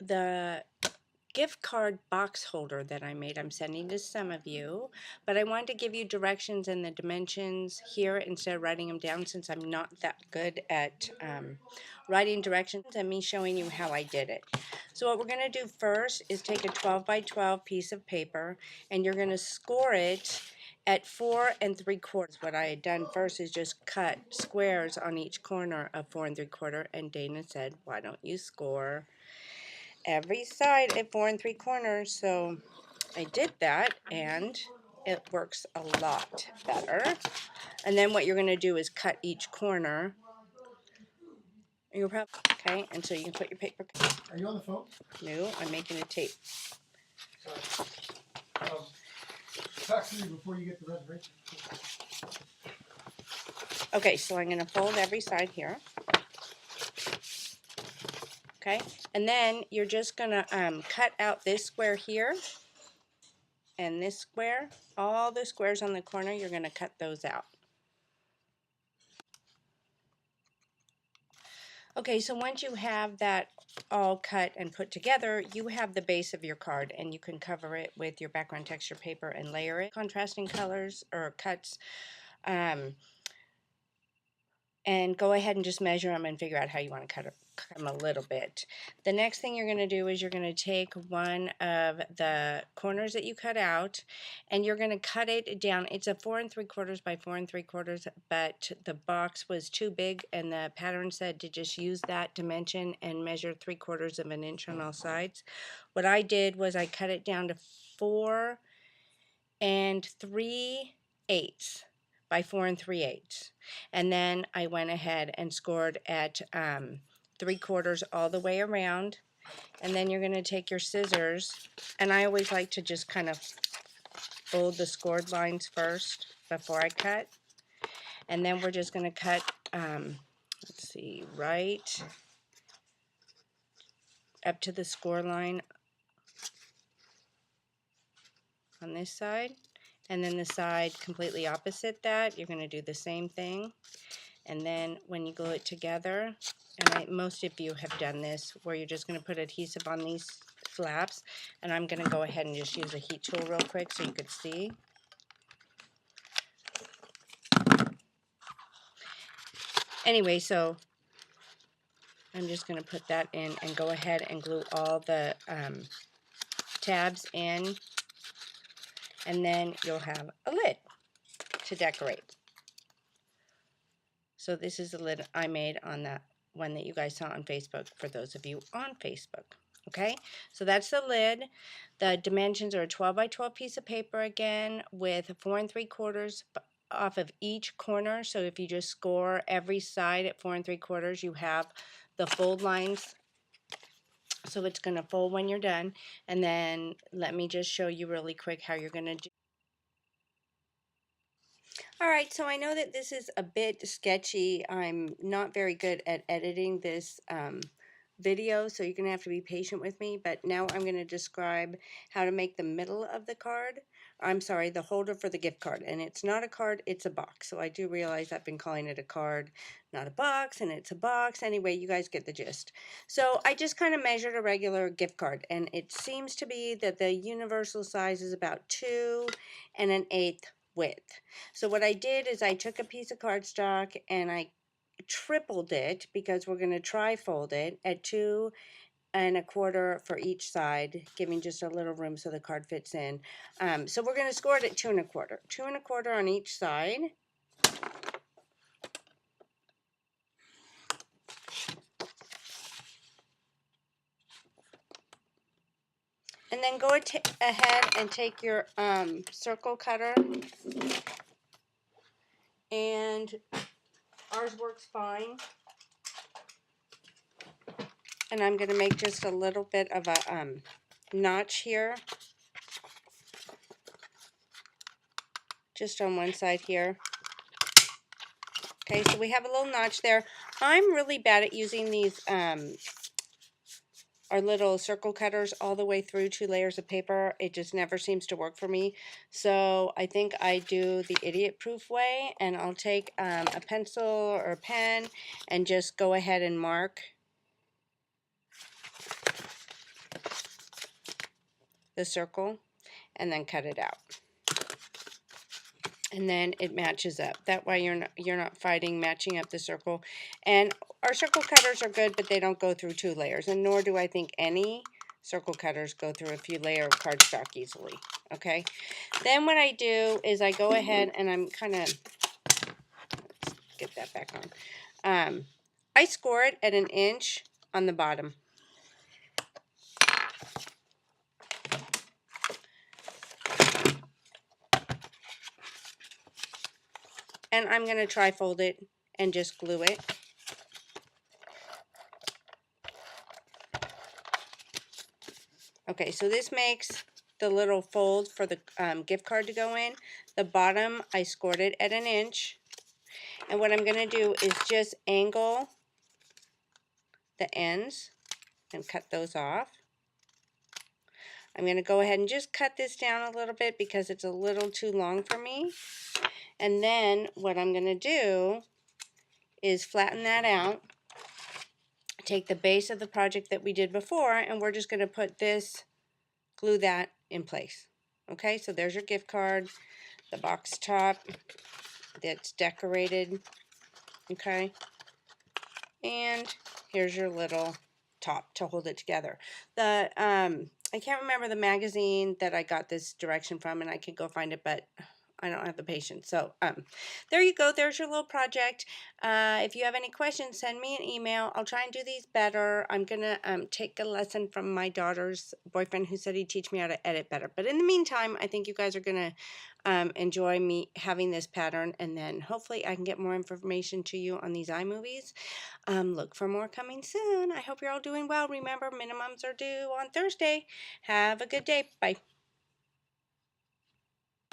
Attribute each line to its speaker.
Speaker 1: the gift card box holder that I made. I'm sending to some of you, but I wanted to give you directions and the dimensions here instead of writing them down, since I'm not that good at writing directions and me showing you how I did it. So what we're going to do first is take a 12 by 12 piece of paper, and you're going to score it at 4 3/4. What I had done first is just cut squares on each corner of 4 3/4, and Dana said, why don't you score every side at 4 3/4? So I did that, and it works a lot better. And then what you're going to do is cut each corner. You're probably okay, and so you can put your paper.
Speaker 2: Are you on the phone?
Speaker 1: No, I'm making a tape.
Speaker 2: Sorry. Talk to me before you get the reservation.
Speaker 1: Okay, so I'm going to fold every side here. Okay, and then you're just going to cut out this square here and this square. All the squares on the corner, you're going to cut those out. Okay, so once you have that all cut and put together, you have the base of your card, and you can cover it with your background texture paper and layer it. Contrasting colors or cuts, and go ahead and just measure them and figure out how you want to cut them a little bit. The next thing you're going to do is you're going to take one of the corners that you cut out, and you're going to cut it down. It's a 4 3/4 by 4 3/4, but the box was too big, and the pattern said to just use that dimension and measure 3/4 of an inch on all sides. What I did was I cut it down to 4 3/8 by 4 3/8, and then I went ahead and scored at 3/4 all the way around. And then you're going to take your scissors, and I always like to just kind of fold the scored lines first before I cut, and then we're just going to cut let's see, right up to the score line on this side, and then the side completely opposite that, you're going to do the same thing. And then when you glue it together, and most of you have done this, where you're just going to put adhesive on these flaps, and I'm going to go ahead and just use a heat tool real quick so you could see. Anyway, so I'm just going to put that in and go ahead and glue all the tabs in, and then you'll have a lid to decorate. So this is the lid I made on that one that you guys saw on Facebook, for those of you on Facebook. Okay, so that's the lid. The dimensions are a 12 by 12 piece of paper again, with 4 3/4 off of each corner. So if you just score every side at 4 3/4, you have the fold lines. So it's going to fold when you're done. And then let me just show you really quick how you're going to do. Alright, so I know that this is a bit sketchy. I'm not very good at editing this video, so you're going to have to be patient with me. But now I'm going to describe how to make the middle of the card. I'm sorry, the holder for the gift card. And it's not a card, it's a box. So I do realize I've been calling it a card, not a box, and it's a box. Anyway, you guys get the gist. So I just kind of measured a regular gift card, and it seems to be that the universal size is about 2 1/8 width. So what I did is I took a piece of cardstock and I tripled it, because we're going to tri-fold it at 2 1/4 for each side, giving just a little room so the card fits in. So we're going to score it at 2 1/4. 2 1/4 on each side. And then go ahead and take your circle cutter, and ours works fine. And I'm going to make just a little bit of a notch here, just on one side here. Okay, so we have a little notch there. I'm really bad at using these our little circle cutters all the way through 2 layers of paper. It just never seems to work for me. So I think I do the idiot-proof way, and I'll take a pencil or a pen and just go ahead and mark the circle and then cut it out. And then it matches up. That way you're not fighting matching up the circle. And our circle cutters are good, but they don't go through 2 layers, and nor do I think any circle cutters go through a few layer of cardstock easily. Okay, then what I do is I go ahead and I'm kind of, get that back on. I score it at 1 inch on the bottom. And I'm going to tri-fold it and just glue it. Okay, so this makes the little fold for the gift card to go in. The bottom, I scored it at 1 inch. And what I'm going to do is just angle the ends and cut those off. I'm going to go ahead and just cut this down a little bit because it's a little too long for me. And then what I'm going to do is flatten that out. Take the base of the project that we did before, and we're just going to put this, glue that in place. Okay, so there's your gift card, the box top that's decorated. Okay, and here's your little top to hold it together. The I can't remember the magazine that I got this direction from, and I could go find it, but I don't have the patience. So there you go. There's your little project. If you have any questions, send me an email. I'll try and do these better. I'm going to take a lesson from my daughter's boyfriend who said he'd teach me how to edit better. But in the meantime, I think you guys are going to enjoy me having this pattern, and then hopefully I can get more information to you on these iMovies. Look for more coming soon. I hope you're all doing well. Remember, minimums are due on Thursday. Have a good day. Bye.